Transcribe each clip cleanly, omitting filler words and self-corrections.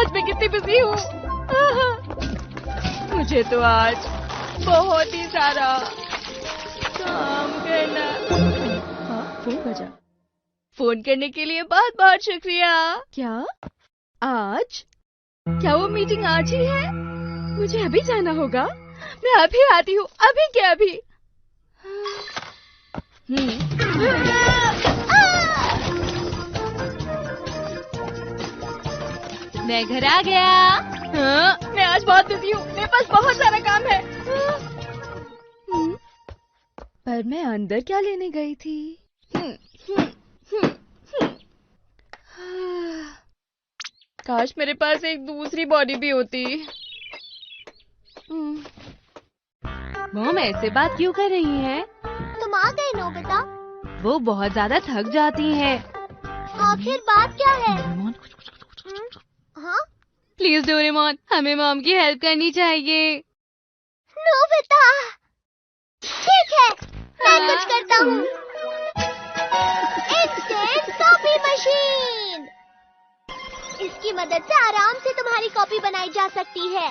आज मैं कितनी बिजी हूँ। मुझे तो आज बहुत ही सारा काम करना। हाँ, फोन बजा। फोन करने के लिए बहुत बहुत शुक्रिया। क्या आज? क्या वो मीटिंग आज ही है? मुझे अभी जाना होगा। मैं अभी आती हूँ, अभी के अभी। मैं घर आ गया। मैं आज बहुत बिजी हूँ, मेरे पास बहुत सारा काम है। पर मैं अंदर क्या लेने गई थी? काश मेरे पास एक दूसरी बॉडी भी होती। मॉम ऐसे बात क्यों कर रही हैं? तुम आ गए नोबिता। वो बहुत ज्यादा थक जाती हैं। आखिर बात क्या है? हाँ? प्लीज डोरेमोन, हमें मॉम की हेल्प करनी चाहिए। नोबिता, ठीक है, मैं कुछ करता हूँ। Instant copy machine. इसकी मदद से आराम से तुम्हारी कॉपी बनाई जा सकती है।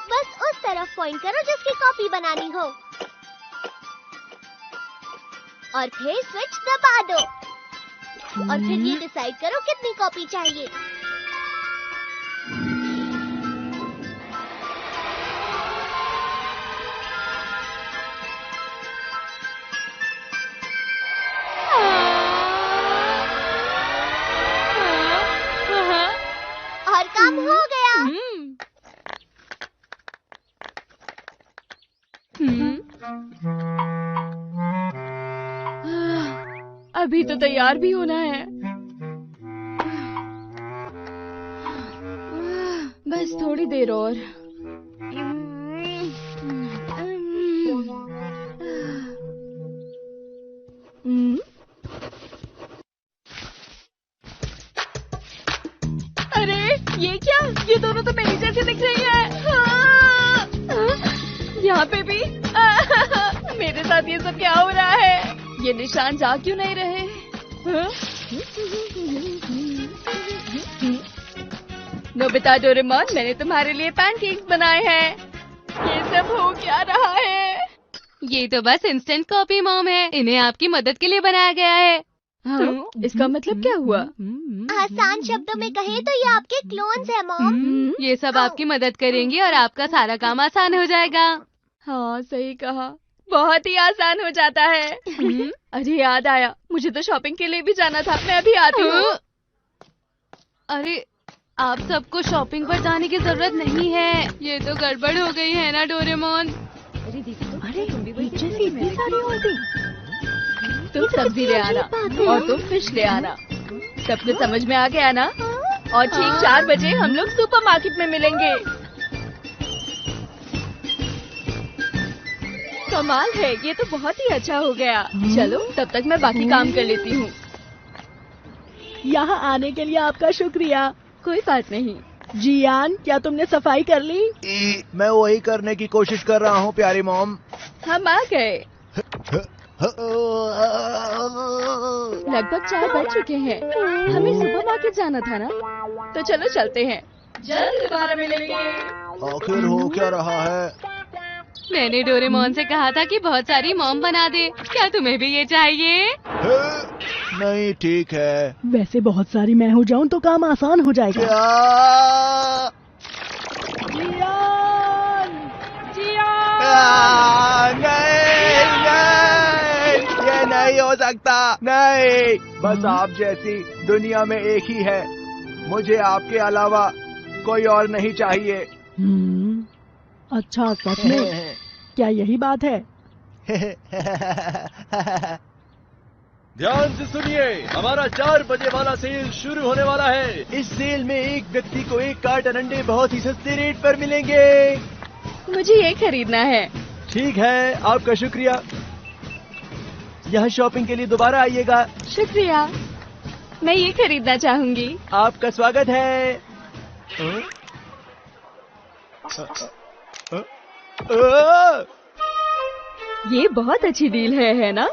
बस उस तरफ पॉइंट करो जिसकी कॉपी बनानी हो और फिर स्विच दबा दो और फिर ये डिसाइड करो कितनी कॉपी चाहिए। और काम हो गया। अभी तो तैयार भी होना है। बस थोड़ी देर और। अरे ये क्या? ये दोनों तो मेरी जैसे दिख रही है। यहाँ पे भी। मेरे साथ ये सब क्या हो रहा है? ये निशान जा क्यों नहीं रहे? नोबिता, डोरेमोन, मैंने तुम्हारे लिए पैनकेक्स बनाए हैं। ये सब हो क्या रहा है? ये तो बस इंस्टेंट कॉपी मॉम है। इन्हें आपकी मदद के लिए बनाया गया है। हाँ? इसका मतलब क्या हुआ? आसान शब्दों में कहे तो ये आपके क्लोन्स हैं मॉम। ये सब आपकी मदद करेंगे और आपका सारा काम आसान हो जाएगा। हाँ, सही कहा। बहुत ही आसान हो जाता है। अरे याद आया, मुझे तो शॉपिंग के लिए भी जाना था। मैं अभी आती हूँ। अरे आप सबको शॉपिंग पर जाने की जरूरत नहीं है। ये तो गड़बड़ हो गई है ना डोरेमोन? अरे देखो तो, अरे तुम भी इतनी सारी होती। तुम सब्जी ले आना और तुम फिश ले आना। सब कुछ समझ में आ गया ना? और ठीक 4 बजे हम लोग सुपरमार्केट में मिलेंगे। कमाल है, ये तो बहुत ही अच्छा हो गया। चलो तब तक मैं बाकी काम कर लेती हूँ। यहाँ आने के लिए आपका शुक्रिया। कोई बात नहीं। जियान, क्या तुमने सफाई कर ली? मैं वही करने की कोशिश कर रहा हूँ प्यारी मॉम। हम आ गए। लगभग 4 बज चुके हैं। हमें सुपरमार्केट जाना था ना? तो चलो चलते हैं। जल्द दोबारा मिलेंगे। आखिर हो क्या रहा है? मैंने डोरेमोन से कहा था कि बहुत सारी मॉम बना दे। क्या तुम्हें भी ये चाहिए? नहीं, ठीक है। वैसे बहुत सारी मैं हो जाऊं तो काम आसान हो जाएगा। जियान! नहीं, ये नहीं हो सकता। नहीं, बस आप जैसी दुनिया में एक ही है। मुझे आपके अलावा कोई और नहीं चाहिए। अच्छा, सच में? क्या यही बात है? ध्यान से सुनिए, हमारा 4 बजे वाला सेल शुरू होने वाला है। इस सेल में एक व्यक्ति को 1 कार्टन अंडे बहुत ही सस्ते रेट पर मिलेंगे। मुझे ये खरीदना है। ठीक है, आपका शुक्रिया। यहाँ शॉपिंग के लिए दोबारा आइएगा। शुक्रिया, मैं ये खरीदना चाहूंगी। आपका स्वागत है। ये बहुत अच्छी डील है ना?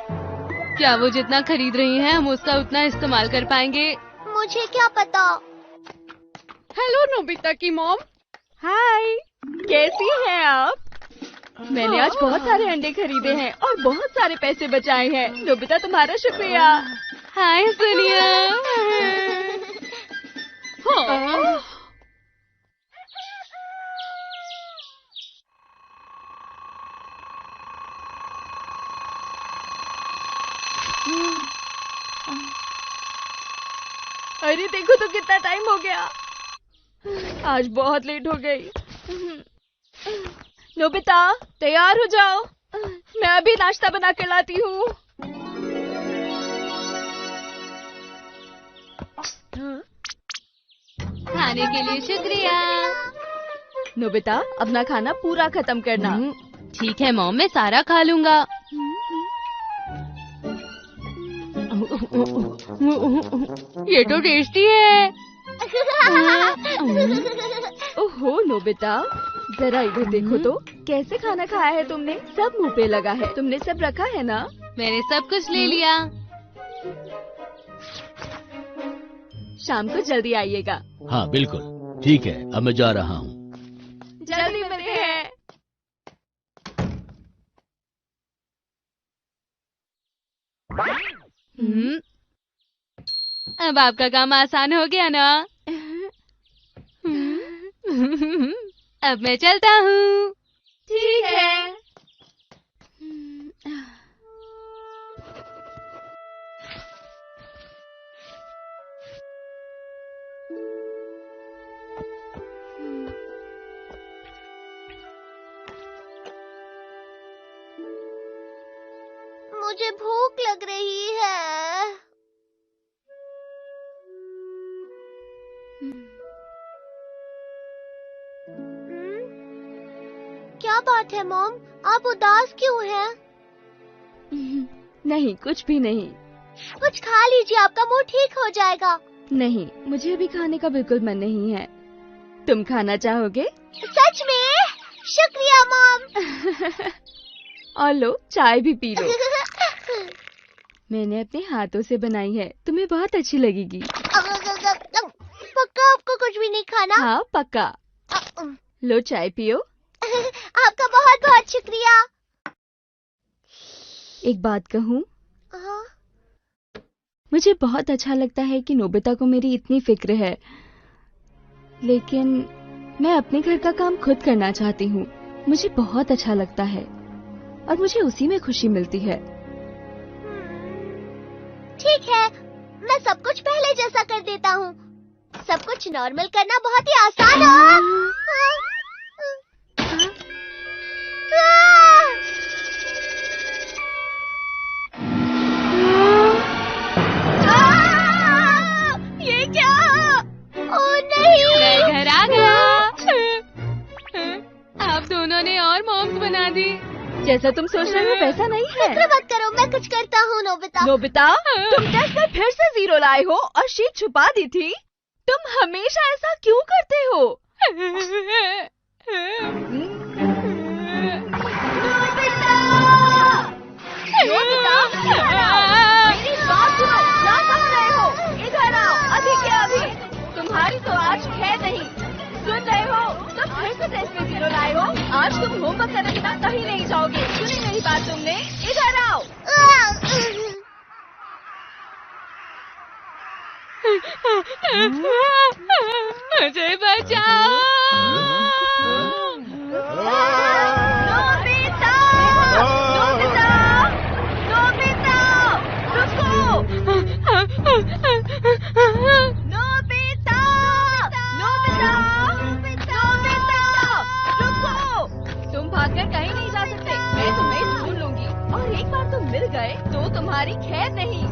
क्या वो जितना खरीद रही हैं हम उसका उतना इस्तेमाल कर पाएंगे? मुझे क्या पता। हेलो नोबिता की मॉम। हाय, कैसी हैं आप? मैंने आज बहुत सारे अंडे खरीदे हैं और बहुत सारे पैसे बचाए हैं। नोबिता, तुम्हारा शुक्रिया। हाय सोनिया। अरे देखो तो कितना टाइम हो गया। आज बहुत लेट हो गई। नोबिता, तैयार हो जाओ, मैं अभी नाश्ता बना के लाती हूँ। खाने के लिए शुक्रिया। नोबिता, अपना खाना पूरा खत्म करना। ठीक है मॉम, मैं सारा खा लूंगा। ये तो टेस्टी है। ओहो नोबिता, जरा इधर देखो तो, कैसे खाना खाया है तुमने? सब मुंह पे लगा है। तुमने सब रखा है ना? मैंने सब कुछ ले लिया। शाम को जल्दी आइएगा। हाँ बिल्कुल, ठीक है, अब मैं जा रहा हूँ। जल्दी मिलते हैं। अब आपका काम आसान हो गया ना? अब मैं चलता हूँ। ठीक है। मुझे भूख लग रही है। क्या बात है मॉम, आप उदास क्यों हैं? नहीं, कुछ भी नहीं। कुछ खा लीजिए, आपका मूड ठीक हो जाएगा। नहीं, मुझे अभी खाने का बिल्कुल मन नहीं है। तुम खाना चाहोगे? सच में? शुक्रिया मॉम। और लो, चाय भी पी लो। मैंने अपने हाथों से बनाई है, तुम्हें बहुत अच्छी लगेगी। पक्का आपको कुछ भी नहीं खाना? हाँ पक्का। लो चाय पियो। आपका बहुत बहुत शुक्रिया। एक बात कहूँ? हाँ? मुझे बहुत अच्छा लगता है कि नोबिता को मेरी इतनी फिक्र है, लेकिन मैं अपने घर का काम खुद करना चाहती हूँ। मुझे बहुत अच्छा लगता है और मुझे उसी में खुशी मिलती है। ठीक है, मैं सब कुछ पहले जैसा कर देता हूँ। सब कुछ नॉर्मल करना बहुत ही आसान है। ये क्या? ओह नहीं! मैं घर आ गया। आप दोनों ने और मॉम्स बना दी। जैसा तुम सोच रहे हो वैसा नहीं है। फिक्र मत करो, मैं कुछ करता हूँ नोबिता। नोबिता, तुम टेस्ट में फिर से 0 लाए हो और शीट छुपा दी थी। तुम हमेशा ऐसा क्यों करते हो? नोबिता, इधर आओ। मेरी बात सुनो, क्या कर रहे हो? इधर आओ, अभी के अभी। तुम्हारी तो आज खैर नहीं। सुन रहे हो? तुम फिर से टेस्ट में 0 लाए हो। आज तुम होमवर्क करने बिना कहीं नहीं जाओगे। सुनी मेरी बात तुमने? इधर आओ। मुझे बचाओ। नोबिता! नोबिता! नोबिता! रुको! नोबिता! नोबिता! नोबिता! रुको! तुम भागकर कहीं नहीं जा सकते। मैं तुम्हें ढूंढ लूंगी और एक बार तुम मिल गए तो तुम्हारी खैर नहीं।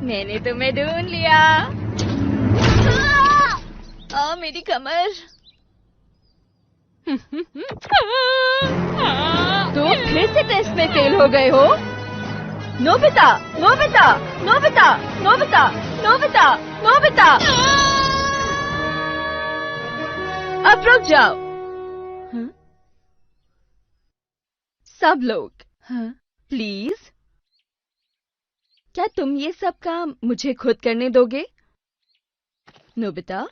मैंने तुम्हें ढूंढ लिया। मेरी कमर। तो फिर से टेस्ट में फेल हो गए हो? Nobita! Nobita! Nobita! Nobita! Nobita! Nobita! अब रुक जाओ। सब लोग प्लीज क्या तुम ये सब काम मुझे खुद करने दोगे? नोबिता,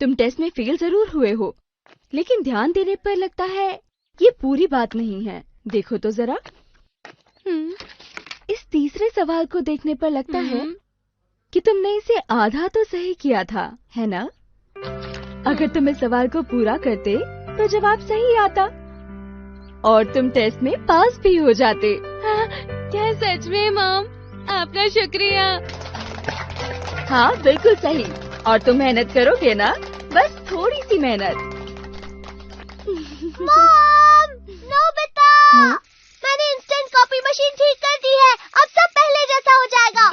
तुम टेस्ट में फेल जरूर हुए हो, लेकिन ध्यान देने पर लगता है ये पूरी बात नहीं है। देखो तो जरा। इस तीसरे सवाल को देखने पर लगता है कि तुमने इसे आधा तो सही किया था, है ना? अगर तुम इस सवाल को पूरा करते तो जवाब सही आता और तुम टेस्ट में पास भी हो जाते। हाँ, क्या सच में मॉम? आपका शुक्रिया। हाँ, बिल्कुल सही। और तुम मेहनत करोगे ना? बस थोड़ी सी मेहनत। मॉम, नोबिता, मैंने इंस्टेंट कॉपी मशीन ठीक कर दी है। अब सब पहले जैसा हो जाएगा।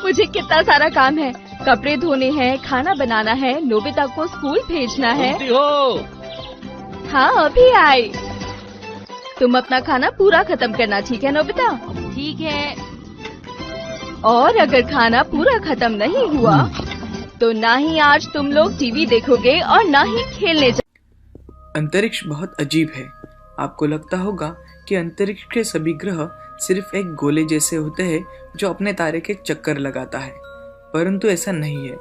मुझे कितना सारा काम है। कपड़े धोने हैं, खाना बनाना है, नोबिता को स्कूल भेजना है। हाँ, अभी आई। तुम अपना खाना पूरा खत्म करना, ठीक है नोबिता? ठीक है। और अगर खाना पूरा खत्म नहीं हुआ तो ना ही आज तुम लोग टीवी देखोगे और ना ही खेलने अंतरिक्ष बहुत अजीब है। आपको लगता होगा कि अंतरिक्ष के सभी ग्रह सिर्फ एक गोले जैसे होते हैं जो अपने तारे के चक्कर लगाता है, परंतु ऐसा नहीं है।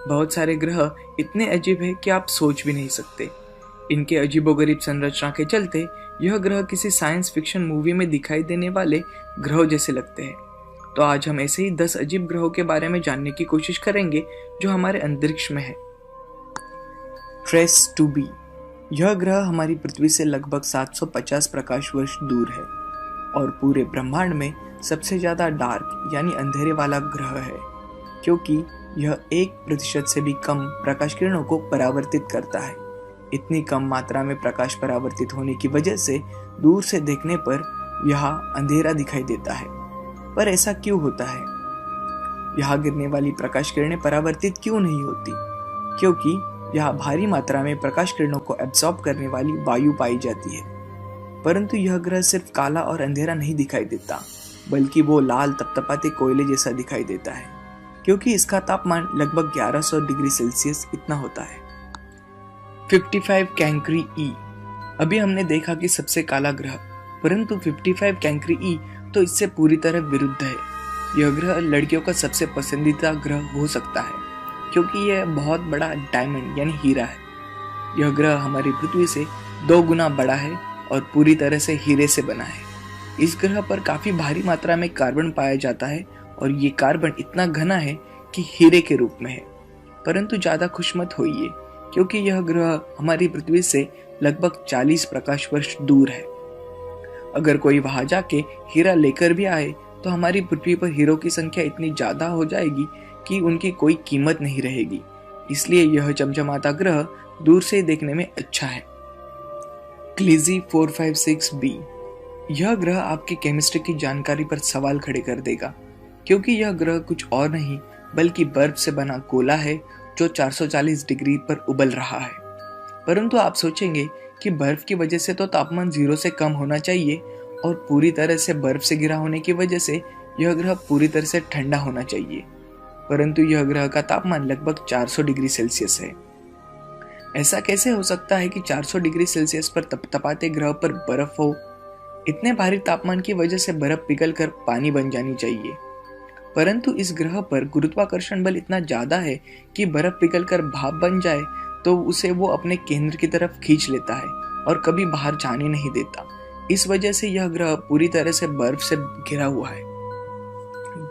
बहुत सारे ग्रह इतने अजीब है कि आप सोच भी नहीं सकते। इनके अजीबोगरीब संरचना के चलते यह ग्रह किसी साइंस फिक्शन मूवी में दिखाई देने वाले ग्रहों जैसे लगते हैं। तो आज हम ऐसे ही 10 अजीब ग्रहों के बारे में जानने की कोशिश करेंगे जो हमारे अंतरिक्ष में है। Trace 2b। यह ग्रह हमारी पृथ्वी से लगभग 750 प्रकाश वर्ष दूर है और पूरे ब्रह्मांड में सबसे ज्यादा डार्क यानी अंधेरे वाला ग्रह है, क्योंकि यह 1% से भी कम प्रकाश किरणों को परावर्तित करता है। इतनी कम मात्रा में प्रकाश परावर्तित होने की वजह से दूर से देखने पर यह अंधेरा दिखाई देता है। पर ऐसा क्यों होता है? यहाँ गिरने वाली प्रकाश किरणें परावर्तित क्यों नहीं होती? क्योंकि यहाँ भारी मात्रा में प्रकाश किरणों को एब्सॉर्ब करने वाली वायु पाई जाती है। परंतु यह ग्रह सिर्फ काला और अंधेरा नहीं दिखाई देता, बल्कि वो लाल तपतपाते कोयले जैसा दिखाई देता है, क्योंकि इसका तापमान लगभग 1100 डिग्री सेल्सियस इतना होता है। 55 कैंक्री ई। अभी हमने देखा कि सबसे काला ग्रह, परंतु 55 कैंक्री ई तो इससे पूरी तरह विरुद्ध है। यह ग्रह लड़कियों का सबसे पसंदीदा ग्रह हो सकता है, क्योंकि यह बहुत बड़ा डायमंड यानी हीरा है। यह ग्रह हमारी पृथ्वी से 2 गुना बड़ा है और पूरी तरह से हीरे से बना है। इस ग्रह पर काफी भारी मात्रा में कार्बन पाया जाता है और ये कार्बन इतना घना है कि हीरे के रूप में है। परंतु ज्यादा खुश मत होइए, क्योंकि यह ग्रह हमारी पृथ्वी से लगभग 40 प्रकाश वर्ष दूर है। अगर कोई वहां जाके हीरा लेकर भी आए तो हमारी पृथ्वी पर हीरों की संख्या इतनी ज्यादा हो जाएगी कि उनकी कोई कीमत नहीं रहेगी। इसलिए यह चमचमाता ग्रह दूर से देखने में अच्छा है। क्लीजी 456b। यह ग्रह आपकी केमिस्ट्री की जानकारी पर सवाल खड़े कर देगा, क्योंकि यह ग्रह कुछ और नहीं बल्कि बर्फ से बना गोला है जो 440 डिग्री पर उबल रहा है। परंतु आप सोचेंगे कि बर्फ की वजह से तो तापमान 0 से कम होना चाहिए और पूरी तरह से बर्फ से घिरा होने की वजह से यह ग्रह पूरी तरह से ठंडा होना चाहिए, परंतु यह ग्रह का तापमान लगभग 400 डिग्री सेल्सियस है। ऐसा कैसे हो सकता है कि 400 डिग्री सेल्सियस पर तपतपाते ग्रह पर बर्फ हो? इतने भारी तापमान की वजह से बर्फ पिघलकर पानी बन जानी चाहिए, परंतु इस ग्रह पर गुरुत्वाकर्षण बल इतना ज्यादा है कि बर्फ पिघलकर भाप बन जाए तो उसे वो अपने केंद्र की तरफ खींच लेता है और कभी बाहर जाने नहीं देता। इस वजह से यह ग्रह पूरी तरह से बर्फ से घिरा हुआ है।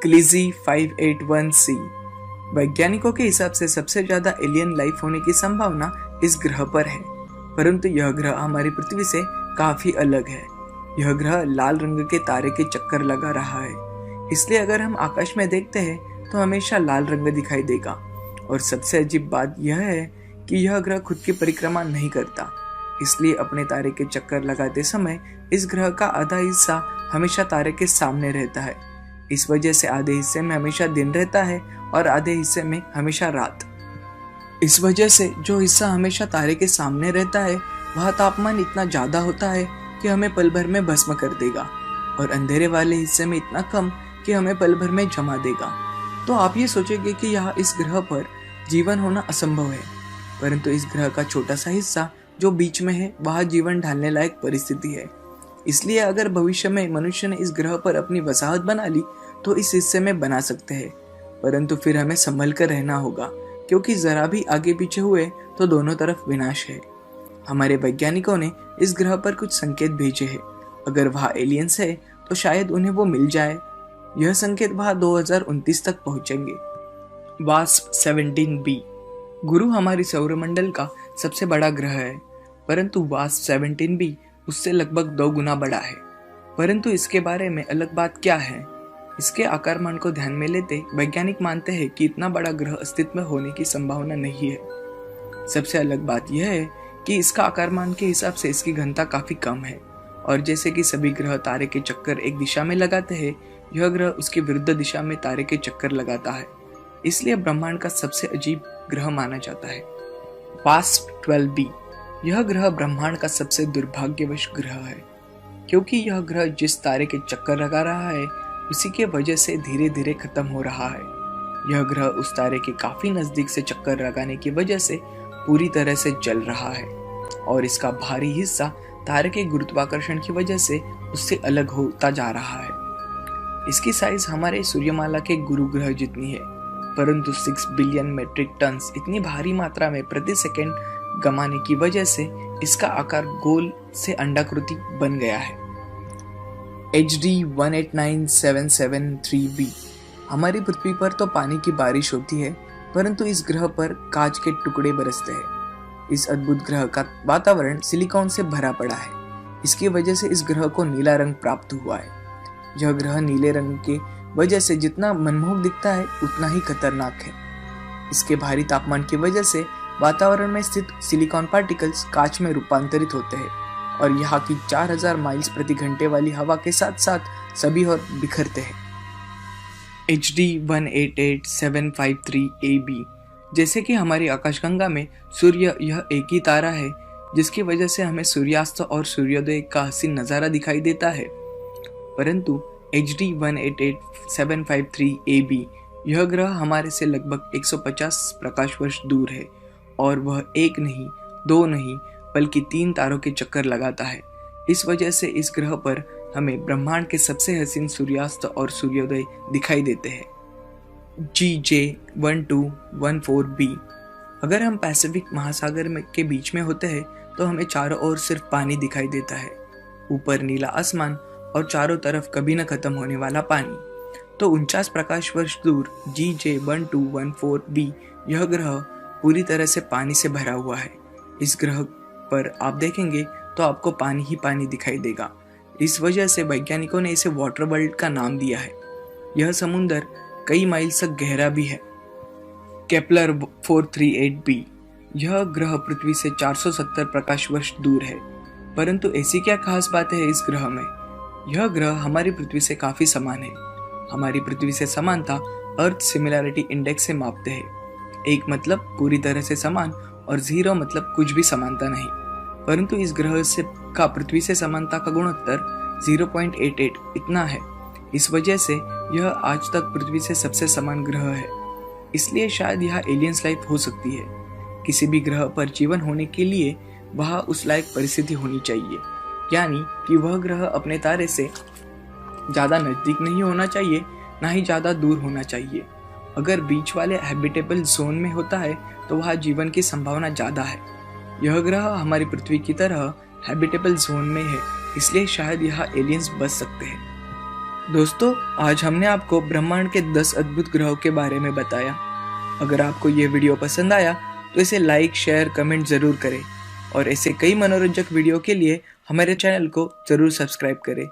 ग्लीजी 581c। वैज्ञानिकों के हिसाब से सबसे ज्यादा एलियन लाइफ होने की संभावना इस ग्रह पर है, परंतु यह ग्रह हमारी पृथ्वी से काफी अलग है। यह ग्रह लाल रंग के तारे के चक्कर लगा रहा है, इसलिए अगर हम आकाश में देखते हैं तो हमेशा लाल रंग दिखाई देगा। और सबसे अजीब बात यह है कि यह ग्रह खुद की परिक्रमा नहीं करता, इसलिए अपने तारे के चक्कर लगाते समय इस ग्रह का आधा हिस्सा हमेशा तारे के सामने रहता है। इस वजह से आधे हिस्से में हमेशा दिन रहता है और आधे हिस्से में हमेशा रात। इस वजह से जो हिस्सा हमेशा तारे के सामने रहता है वह तापमान इतना ज्यादा होता है कि हमें पल भर में भस्म कर देगा, और अंधेरे वाले हिस्से में इतना कम कि हमें पल भर में जमा देगा। तो आप ये सोचेंगे कि यहाँ इस ग्रह पर जीवन होना असंभव है, परंतु इस ग्रह का छोटा सा हिस्सा जो बीच में है वहाँ जीवन ढालने लायक परिस्थिति है। इसलिए अगर भविष्य में मनुष्य ने इस ग्रह पर अपनी वसाहत बना ली तो इस हिस्से में बना सकते हैं, परंतु फिर हमें संभल कर रहना होगा, क्योंकि जरा भी आगे पीछे हुए तो दोनों तरफ विनाश है। हमारे वैज्ञानिकों ने इस ग्रह पर कुछ संकेत भेजे हैं। अगर वहाँ एलियंस है तो शायद उन्हें वो मिल जाए। यह संकेत वहाँ 2029 तक पहुंचेंगे। Wasp 17b। गुरु हमारी सौरमंडल का सबसे बड़ा ग्रह है, परंतु वास्प 17b उससे लगभग 2 गुना बड़ा है। परंतु इसके बारे में अलग बात क्या है? इसके आकारमान को ध्यान में लेते वैज्ञानिक मानते हैं कि इतना बड़ा ग्रह अस्तित्व में होने की संभावना नहीं है। सबसे अलग बात यह है कि इसका आकारमान के हिसाब से इसकी घनता काफी कम है, और जैसे कि सभी ग्रह तारे के चक्कर एक दिशा में लगाते हैं, यह ग्रह उसकी विरुद्ध दिशा में तारे के चक्कर लगाता है, इसलिए ब्रह्मांड का सबसे अजीब ग्रह माना जाता है। Wasp 12b। यह ग्रह ब्रह्मांड का सबसे दुर्भाग्यवश ग्रह है, क्योंकि यह ग्रह जिस तारे के चक्कर लगा रहा है उसी के वजह से धीरे धीरे खत्म हो रहा है। यह ग्रह उस तारे के काफी नजदीक से चक्कर लगाने की वजह से पूरी तरह से जल रहा है, और इसका भारी हिस्सा तारे के गुरुत्वाकर्षण की वजह से उससे अलग होता जा रहा है। इसकी साइज हमारे सूर्यमाला के गुरु ग्रह जितनी है, परंतु 6 बिलियन मेट्रिक टन इतनी भारी मात्रा में प्रति सेकंड गमाने की वजह से इसका आकार गोल से अंडाकृति बन गया है। HD 189773b। हमारी पृथ्वी पर तो पानी की बारिश होती है, परंतु इस ग्रह पर कांच के टुकड़े बरसते हैं। इस अद्भुत ग्रह का वातावरण सिलिकॉन से भरा पड़ा है। इसकी वजह से इस ग्रह को नीला रंग प्राप्त हुआ है। यह ग्रह नीले रंग के वजह से जितना मनमोहक दिखता है उतना ही खतरनाक है। इसके भारी तापमान की वजह से वातावरण में स्थित सिलिकॉन पार्टिकल्स कांच में रूपांतरित होते हैं और यहाँ की 4000 माइल्स प्रति घंटे वाली हवा के साथ साथ सभी और बिखरते हैं। HD 188753ab। जैसे कि हमारी आकाशगंगा में सूर्य यह एक ही तारा है जिसकी वजह से हमें सूर्यास्त और सूर्योदय का हसीन नज़ारा दिखाई देता है, परंतु HD 188753ab यह ग्रह हमारे से लगभग 150 प्रकाश वर्ष दूर है, और वह 1 नहीं 2 नहीं बल्कि 3 तारों के चक्कर लगाता है। इस वजह से इस ग्रह पर हमें ब्रह्मांड के सबसे हसीन सूर्यास्त और सूर्योदय दिखाई देते हैं। GJ 1214b। अगर हम पैसिफिक महासागर के बीच में होते हैं तो हमें चारों ओर सिर्फ पानी दिखाई देता है, ऊपर नीला आसमान और चारों तरफ कभी न खत्म होने वाला पानी। तो 49 प्रकाश वर्ष दूर GJ 1214b यह ग्रह पूरी तरह से पानी से भरा हुआ है। इस ग्रह पर आप देखेंगे तो आपको पानी ही पानी दिखाई देगा। इस वजह से वैज्ञानिकों ने इसे वाटर वर्ल्ड का नाम दिया है। यह समुद्र कई माइल तक गहरा भी है। Kepler 438b। यह ग्रह पृथ्वी से 470 प्रकाश वर्ष दूर है, परंतु ऐसी क्या खास बात है इस ग्रह में? यह ग्रह हमारी पृथ्वी से काफी समान है। हमारी पृथ्वी से समानता अर्थ सिमिलैरिटी इंडेक्स से मापते हैं। 1 मतलब पूरी तरह से समान और 0 मतलब कुछ भी समानता नहीं, परंतु इस ग्रह से का पृथ्वी से समानता का गुणोत्तर 0.88 इतना है। इस वजह से यह आज तक पृथ्वी से सबसे समान ग्रह है। इसलिए शायद यहाँ एलियंस लाइफ हो सकती है। किसी भी ग्रह पर जीवन होने के लिए वहाँ उस लायक परिस्थिति होनी चाहिए, यानी कि वह ग्रह अपने तारे से ज़्यादा नज़दीक नहीं होना चाहिए, ना ही ज़्यादा दूर होना चाहिए। अगर बीच वाले हैबिटेबल जोन में होता है तो वहाँ जीवन की संभावना ज़्यादा है। यह ग्रह हमारी पृथ्वी की तरह हैबिटेबल जोन में है, इसलिए शायद यहाँ एलियंस बच सकते हैं। दोस्तों, आज हमने आपको ब्रह्मांड के 10 अद्भुत ग्रहों के बारे में बताया। अगर आपको ये वीडियो पसंद आया तो इसे लाइक, शेयर, कमेंट ज़रूर करें और ऐसे कई मनोरंजक वीडियो के लिए हमारे चैनल को ज़रूर सब्सक्राइब करें।